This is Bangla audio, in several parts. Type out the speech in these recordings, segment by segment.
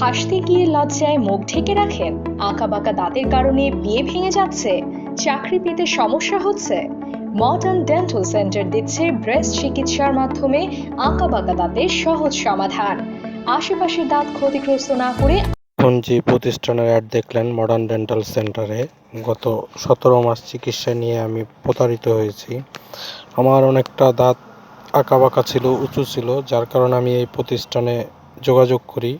হাসতে গিয়ে লজ্জায় মুখ ঢেকে রাখেন? আঁকাবাঁকা দাঁতের কারণে বিয়ে ভেঙে যাচ্ছে? চাকরি পেতে সমস্যা হচ্ছে? মডার্ন ডেন্টাল সেন্টার দিচ্ছে ব্রেস্ট চিকিৎসার মাধ্যমে আঁকাবাঁকা দাঁতের সহজ সমাধান। আশেপাশের দাঁত ক্ষতিগ্রস্ত না করে এখন যে প্রতিষ্ঠানের অ্যাড দেখলেন মডার্ন ডেন্টাল সেন্টারে, গত 17 মাস চিকিৎসা নিয়ে আমি প্রতারিত হয়েছি। আমার অনেকটা দাঁত আঁকাবাঁকা ছিল, উঁচু ছিল, যার কারণে আমি এই প্রতিষ্ঠানে যোগাযোগ করি।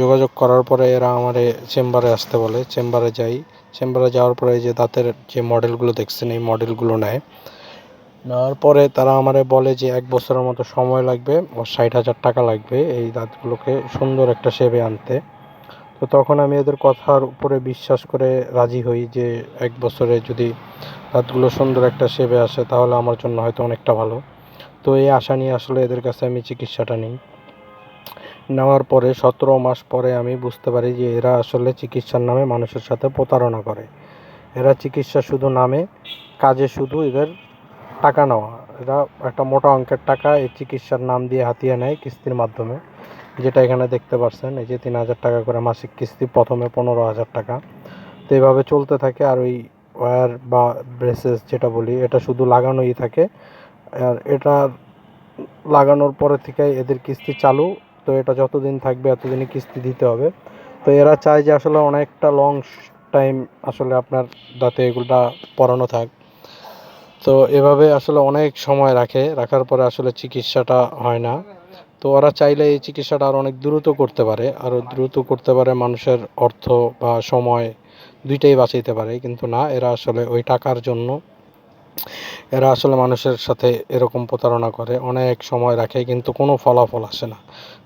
যোগাযোগ করার পরে এরা আমারে চেম্বারে আসতে বলে। চেম্বারে যাই। চেম্বারে যাওয়ার পরে যে দাঁতের যে মডেলগুলো দেখছেন এই মডেলগুলো নেওয়ার পরে তারা আমারে বলে যে 1 বছরের মতো সময় লাগবে ও 60,000 টাকা লাগবে এই দাঁতগুলোকে সুন্দর একটা শেপে আনতে। তো তখন আমি এদের কথার উপরে বিশ্বাস করে রাজি হই যে 1 বছরে যদি দাঁতগুলো সুন্দর একটা শেপে আসে তাহলে আমার জন্য হয়তো অনেকটা ভালো। তো এই আশা নিয়ে আসলে এদের কাছে আমি চিকিৎসাটা নিই। নেওয়ার পরে 17 মাস পরে আমি বুঝতে পারি যে এরা আসলে চিকিৎসার নামে মানুষের সাথে প্রতারণা করে। এরা চিকিৎসা শুধু নামে, কাজে শুধু এদের টাকা নেওয়া। এরা একটা মোটা অঙ্কের টাকা এই চিকিৎসার নাম দিয়ে হাতিয়ে নেয় কিস্তির মাধ্যমে, যেটা এখানে দেখতে পাচ্ছেন। এই যে 3,000 টাকা করে মাসিক কিস্তি, প্রথমে 15,000 টাকা। তো এইভাবে চলতে থাকে। আর ওই ওয়্যার বা ব্রেসেস যেটা বলি এটা শুধু লাগানোই থাকে। আর এটা লাগানোর পরে থেকে এদের কিস্তি চালু। তো এটা যতদিন থাকবে এতদিনই কিস্তি দিতে হবে। তো এরা চায় যে আসলে অনেকটা লং টাইম আসলে আপনার দাঁতে এগুলোটা পরানো থাক। তো এভাবে আসলে অনেক সময় রাখার পরে আসলে চিকিৎসাটা হয় না। তো ওরা চাইলে এই চিকিৎসাটা আরও অনেক দ্রুত করতে পারে, মানুষের অর্থ বা সময় দুইটাই বাঁচাইতে পারে, কিন্তু না, এরা আসলে ওই টাকার জন্য এরা আসলে মানুষের সাথে এরকম প্রতারণা করে, অনেক সময় রাখে কিন্তু কোনো ফলাফল আসে না।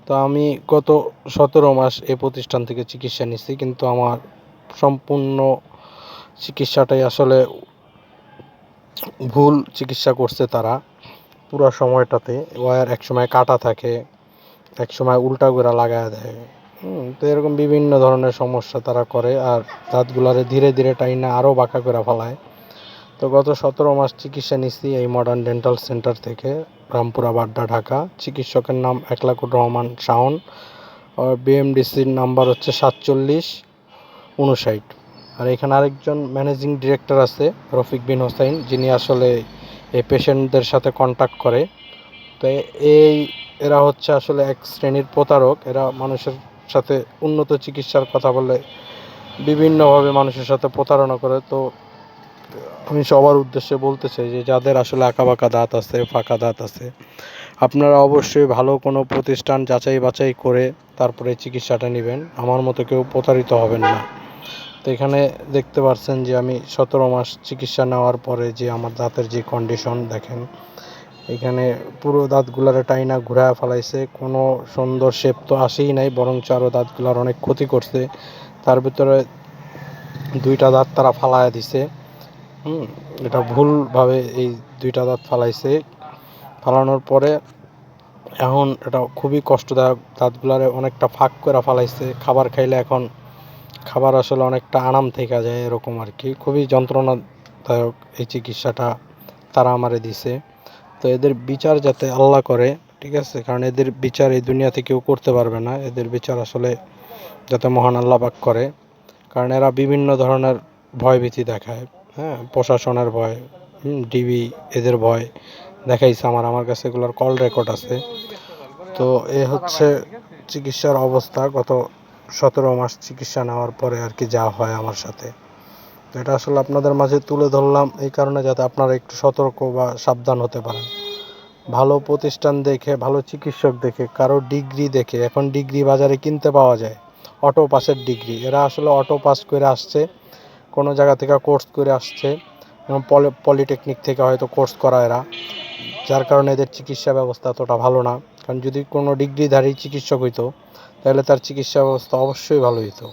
তো আমি গত 17 মাস এই প্রতিষ্ঠান থেকে চিকিৎসা নিচ্ছি, কিন্তু আমার সম্পূর্ণ চিকিৎসাটাই আসলে ভুল চিকিৎসা করছে তারা। পুরো সময়টাতে ওয়্যার একসময় কাটা থাকে, একসময় উল্টা করে লাগায় দেয়। তো এরকম বিভিন্ন ধরনের সমস্যা তারা করে, আর দাঁতগুলারে ধীরে ধীরে টাইনা আরও বাঁকা করে ফেলায়। তো গত 17 মাস চিকিৎসা নিচ্ছি এই মডার্ন ডেন্টাল সেন্টার থেকে, রামপুরা বাড্ডা, ঢাকা। চিকিৎসকের নাম একলাকুর রহমান শাওন। আর বিএমডিসির নাম্বার হচ্ছে 4759। আর এখানে আরেকজন ম্যানেজিং ডিরেক্টর আছে, রফিক বিন হোসাইন, যিনি আসলে এই পেশেন্টদের সাথে কন্ট্যাক্ট করে। তো এরা হচ্ছে আসলে এক শ্রেণীর প্রতারক। এরা মানুষের সাথে উন্নত চিকিৎসার কথা বলে বিভিন্নভাবে মানুষের সাথে প্রতারণা করে। তো আমি সবার উদ্দেশ্যে বলতে চাই যে যাদের আসলে আঁকাবাঁকা দাঁত আছে, ফাঁকা দাঁত আছে, আপনারা অবশ্যই ভালো কোনো প্রতিষ্ঠান যাচাই বাছাই করে তারপরে চিকিৎসাটা নেবেন। আমার মতো কেউ প্রতারিত হবেন না। তো এখানে দেখতে পাচ্ছেন যে আমি 17 মাস চিকিৎসা নেওয়ার পরে যে আমার দাঁতের যে কন্ডিশন দেখেন, এখানে পুরো দাঁতগুলারে টাইনা ঘুরায় ফেলাইছে। কোনো সুন্দর শেপ তো আসেই নাই, বরঞ্চ আরও দাঁতগুলার অনেক ক্ষতি করছে। তার ভিতরে 2টা দাঁত তারা ফালায়া দিছে। এটা ভুলভাবে এই 2টা দাঁত ফালাইছে। ফালানোর পরে এখন এটা খুবই কষ্টদায়ক। দাঁতগুলারে অনেকটা ফাঁক করে ফালাইছে। খাবার খাইলে এখন খাবার আসলে অনেকটা আরাম থেকে যায়, এরকম আর কি। খুবই যন্ত্রণাদায়ক এই চিকিৎসাটা তারা আমারে দিছে। তো এদের বিচার যাতে আল্লাহ করে, ঠিক আছে, কারণ এদের বিচার এই দুনিয়াতে কেউ করতে পারবে না। এদের বিচার আসলে যাতে মহান আল্লাহ পাক করে, কারণ এরা বিভিন্ন ধরনের ভয়ভীতি দেখায়। হ্যাঁ, প্রশাসনের ভয়, ডিবি এদের ভয় দেখাইছে। আমার কাছে এগুলোর কল রেকর্ড আছে। তো এ হচ্ছে চিকিৎসার অবস্থা গত 17 মাস চিকিৎসা নেওয়ার পরে আর কি যা হয় আমার সাথে। তো এটা আসলে আপনাদের মাঝে তুলে ধরলাম এই কারণে যাতে আপনারা একটু সতর্ক বা সাবধান হতে পারেন। ভালো প্রতিষ্ঠান দেখে, ভালো চিকিৎসক দেখে, কারো ডিগ্রি দেখে। এখন ডিগ্রি বাজারে কিনতে পাওয়া যায়, অটো পাসের ডিগ্রি। এরা আসলে অটো পাস করে আসছে, কোনো জায়গা থেকে কোর্স করে আসছে, এবং পলিটেকনিক থেকে হয়তো কোর্স করা এরা, যার কারণে এদের চিকিৎসা ব্যবস্থা এতটা ভালো না। কারণ যদি কোনো ডিগ্রিধারী চিকিৎসক হইতো তাহলে তার চিকিৎসা ব্যবস্থা অবশ্যই ভালো হইতো।